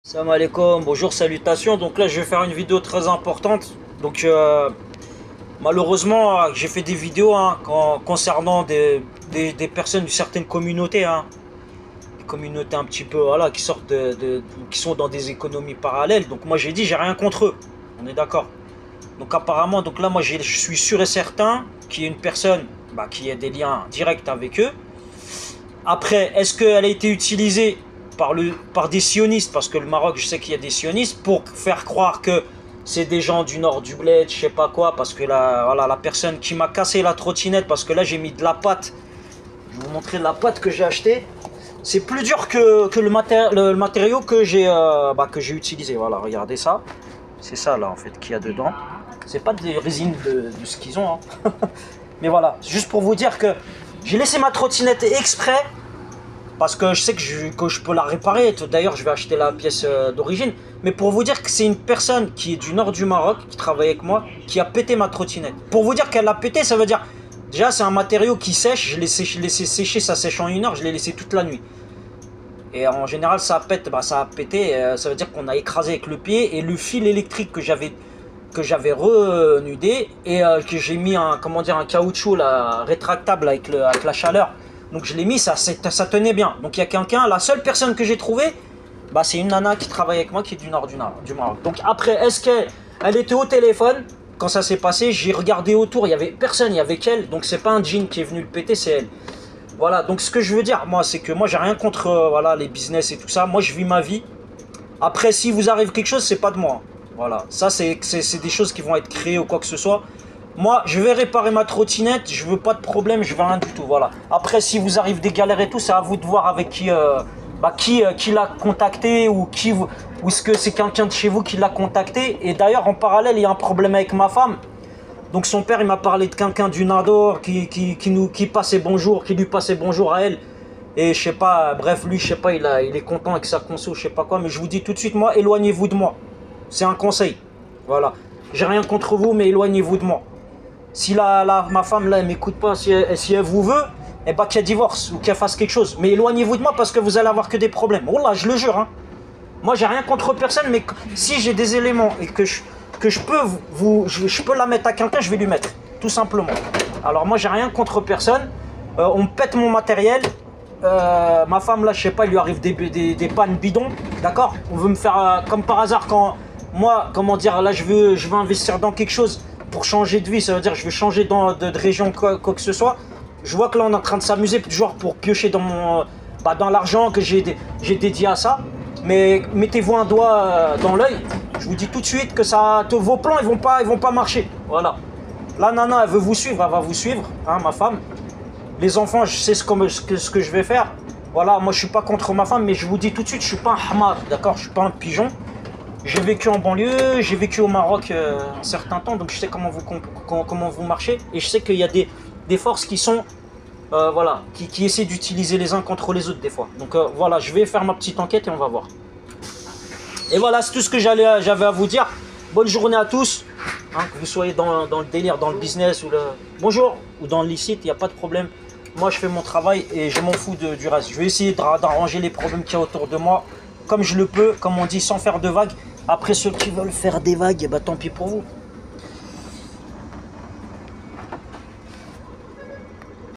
Salam alaikum, bonjour, salutations. Donc là, je vais faire une vidéo très importante. Donc, malheureusement, j'ai fait des vidéos concernant des personnes d'une certaine communauté. Des communautés un petit peu, voilà, qui sortent qui sont dans des économies parallèles. Donc, moi, j'ai dit, j'ai rien contre eux. On est d'accord. Donc, apparemment, donc là, moi, je suis sûr et certain qu'il y a une personne qui a des liens directs avec eux. Après, est-ce qu'elle a été utilisée par des sionistes, parce que le Maroc, je sais qu'il y a des sionistes, pour faire croire que c'est des gens du nord du bled, je sais pas quoi, parce que voilà, la personne qui m'a cassé la trottinette, parce que là j'ai mis de la pâte, je vais vous montrer la pâte que j'ai achetée, c'est plus dur que le matériau que j'ai utilisé, voilà, regardez ça, c'est ça là en fait qu'il y a dedans, c'est pas des résines de ce qu'ils ont, mais voilà, juste pour vous dire que j'ai laissé ma trottinette exprès, parce que je sais que je peux la réparer. D'ailleurs, je vais acheter la pièce d'origine. Mais pour vous dire que c'est une personne qui est du nord du Maroc, qui travaille avec moi, qui a pété ma trottinette. Pour vous dire qu'elle l'a pété, ça veut dire... Déjà, c'est un matériau qui sèche. Je l'ai laissé sécher, ça sèche en 1 heure. Je l'ai laissé toute la nuit. Et en général, ça pète. Ça a pété. Ça veut dire qu'on a écrasé avec le pied. Et le fil électrique que j'avais renudé et que j'ai mis un caoutchouc là, rétractable avec la chaleur. Donc je l'ai mis, ça tenait bien. Donc il y a quelqu'un, la seule personne que j'ai trouvée, c'est une nana qui travaille avec moi qui est du nord du Maroc. Donc après, est-ce qu'elle était au téléphone quand ça s'est passé? J'ai regardé autour, il n'y avait personne, il y avait qu'elle. Donc c'est pas un djinn qui est venu le péter, c'est elle. Voilà, donc ce que je veux dire, moi, c'est que moi j'ai rien contre voilà, les business et tout ça. Moi je vis ma vie. Après, si vous arrive quelque chose, c'est pas de moi. Voilà, ça c'est des choses qui vont être créées ou quoi que ce soit. Moi, je vais réparer ma trottinette, je veux pas de problème, je veux rien du tout, voilà. Après, si vous arrive des galères et tout, c'est à vous de voir avec qui l'a contacté ou est-ce que c'est quelqu'un de chez vous qui l'a contacté. Et d'ailleurs, en parallèle, il y a un problème avec ma femme. Donc son père, il m'a parlé de quelqu'un du Nador qui passait bonjour, qui lui passait bonjour à elle. Et je sais pas, bref, lui, je sais pas, il est content avec sa conso, je sais pas quoi. Mais je vous dis tout de suite, moi, éloignez-vous de moi. C'est un conseil, voilà. J'ai rien contre vous, mais éloignez-vous de moi. Si ma femme là elle m'écoute pas, si elle vous veut, qu'elle divorce ou qu'elle fasse quelque chose. Mais éloignez-vous de moi parce que vous allez avoir que des problèmes. Oh là, je le jure. Moi j'ai rien contre personne, mais si j'ai des éléments et que je peux la mettre à quelqu'un, je vais lui mettre. Tout simplement. Alors moi j'ai rien contre personne. On me pète mon matériel. Ma femme là, je sais pas, il lui arrive des pannes bidons. D'accord. On veut me faire comme par hasard quand moi, comment dire, là je veux investir dans quelque chose. Pour changer de vie, ça veut dire que je vais changer de région, quoi que ce soit. Je vois que là on est en train de s'amuser, genre pour piocher dans dans l'argent que j'ai dédié à ça. Mais mettez-vous un doigt dans l'œil. Je vous dis tout de suite que vos plans ils vont pas marcher. Voilà. La nana elle veut vous suivre, elle va vous suivre, ma femme. Les enfants, je sais ce que je vais faire. Voilà, moi je suis pas contre ma femme, mais je vous dis tout de suite, je suis pas un hamar, d'accord, je suis pas un pigeon. J'ai vécu en banlieue, j'ai vécu au Maroc un certain temps, donc je sais comment vous marchez. Et je sais qu'il y a des forces qui sont, voilà, qui essaient d'utiliser les uns contre les autres des fois. Donc voilà, je vais faire ma petite enquête et on va voir. Et voilà, c'est tout ce que j'avais à vous dire. Bonne journée à tous, que vous soyez dans le délire, dans le business ou bonjour, ou dans le licite, il n'y a pas de problème. Moi, je fais mon travail et je m'en fous du reste. Je vais essayer d'arranger les problèmes qu'il y a autour de moi, comme je le peux, comme on dit, sans faire de vagues. Après, ceux qui veulent faire des vagues, tant pis pour vous.